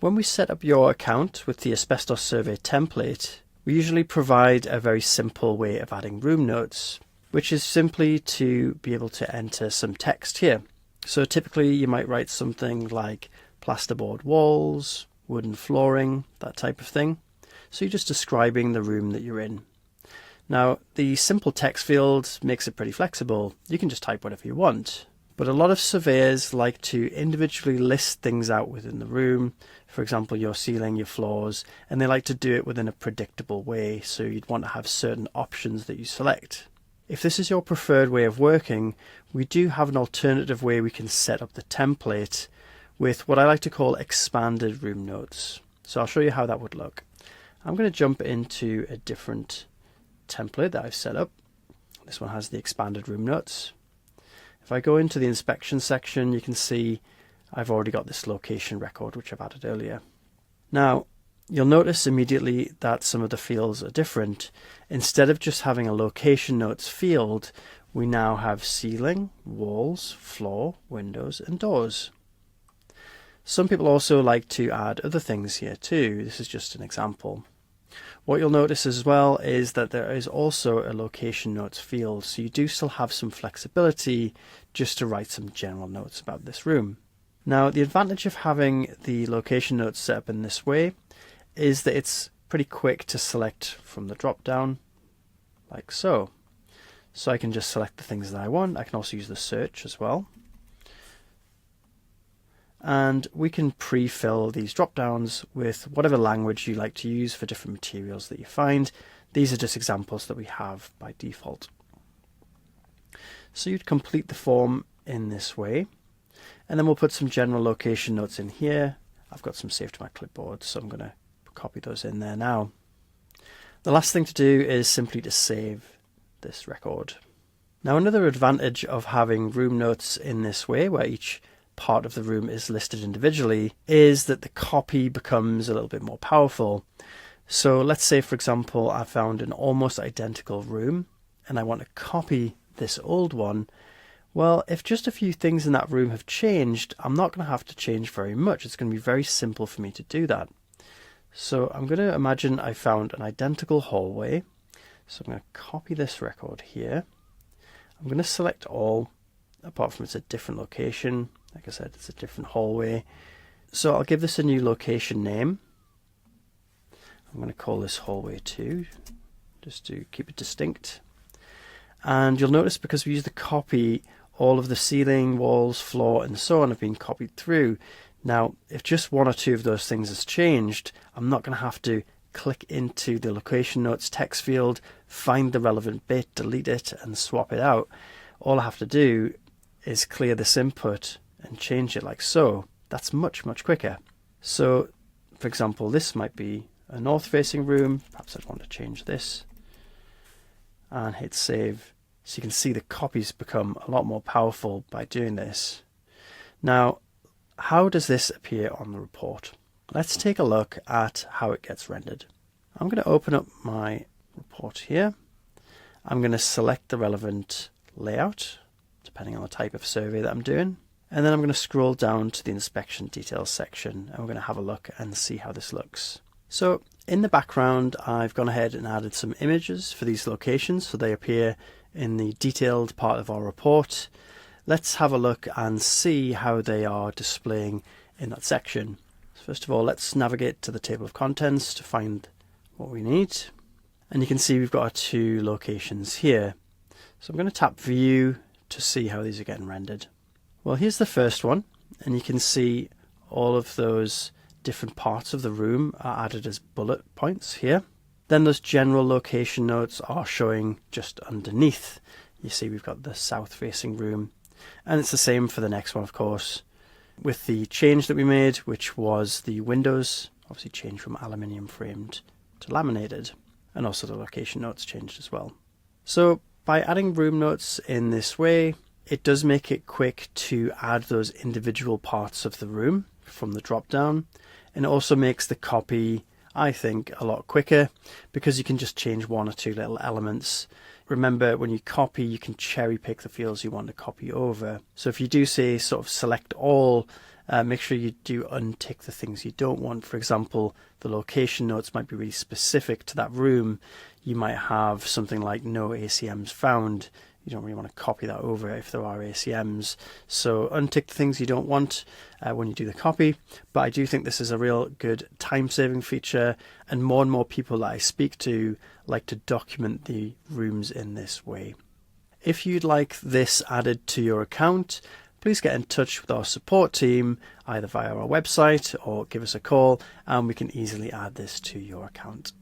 When we set up your account with the Asbestos survey template, we usually provide a very simple way of adding room notes, which is simply to be able to enter some text here. So typically you might write something like plasterboard walls, wooden flooring, that type of thing. So you're just describing the room that you're in. Now, the simple text field makes it pretty flexible. You can just type whatever you want. But a lot of surveyors like to individually list things out within the room, for example, your ceiling, your floors, and they like to do it within a predictable way, so you'd want to have certain options that you select. If this is your preferred way of working, we do have an alternative way we can set up the template with what I like to call expanded room notes. So I'll show you how that would look. I'm going to jump into a different template that I've set up. This one has the expanded room notes. If I go into the inspection section, you can see I've already got this location record which I've added earlier. Now you'll notice immediately that some of the fields are different. Instead of just having a location notes field, we now have ceiling, walls, floor, windows and doors. Some people also like to add other things here too. This is just an example. What you'll notice as well is that there is also a location notes field, so you do still have some flexibility just to write some general notes about this room. Now, the advantage of having the location notes set up in this way is that it's pretty quick to select from the drop down, like so. So I can just select the things that I want. I can also use the search as well. And we can pre-fill these drop-downs with whatever language you like to use for different materials that you find. These are just examples that we have by default. So you'd complete the form in this way, and then we'll put some general location notes in here. I've got some saved to my clipboard, so I'm going to copy those in there now. The last thing to do is simply to save this record. Now, another advantage of having room notes in this way, where each part of the room is listed individually, is that the copy becomes a little bit more powerful. So let's say, for example, I found an almost identical room and I want to copy this old one. Well, if just a few things in that room have changed, I'm not going to have to change very much. It's going to be very simple for me to do that. So I'm going to imagine I found an identical hallway. So I'm going to copy this record here. I'm going to select all, apart from it's a different location. Like I said, it's a different hallway. So I'll give this a new location name. I'm going to call this hallway 2, just to keep it distinct. And you'll notice because we use the copy, all of the ceiling, walls, floor, and so on have been copied through. Now, if just one or two of those things has changed, I'm not going to have to click into the location notes text field, find the relevant bit, delete it, and swap it out. All I have to do is clear this input and change it like so. That's much, much quicker. So, for example, this might be a north-facing room. Perhaps I'd want to change this and hit save. So you can see the copies become a lot more powerful by doing this. Now, how does this appear on the report? Let's take a look at how it gets rendered. I'm going to open up my report here. I'm going to select the relevant layout, depending on the type of survey that I'm doing. And then I'm going to scroll down to the inspection details section, and we're going to have a look and see how this looks. So in the background, I've gone ahead and added some images for these locations, so they appear in the detailed part of our report. Let's have a look and see how they are displaying in that section. So first of all, let's navigate to the table of contents to find what we need. And you can see we've got our 2 locations here. So I'm going to tap View to see how these are getting rendered. Well, here's the first one, and you can see all of those different parts of the room are added as bullet points here. Then those general location notes are showing just underneath. You see we've got the south-facing room, and it's the same for the next one, of course, with the change that we made, which was the windows obviously changed from aluminium framed to laminated, and also the location notes changed as well. So by adding room notes in this way, it does make it quick to add those individual parts of the room from the drop down, and it also makes the copy, I think, a lot quicker because you can just change 1 or 2 little elements. Remember, when you copy, you can cherry pick the fields you want to copy over. So if you do say sort of select all make sure you do untick the things you don't want. For example, the location notes might be really specific to that room. You might have something like no ACMs found. You don't really want to copy that over if there are ACMs. So untick the things you don't want when you do the copy. But I do think this is a real good time-saving feature, and more people that I speak to like to document the rooms in this way. If you'd like this added to your account, please get in touch with our support team, either via our website or give us a call, and we can easily add this to your account.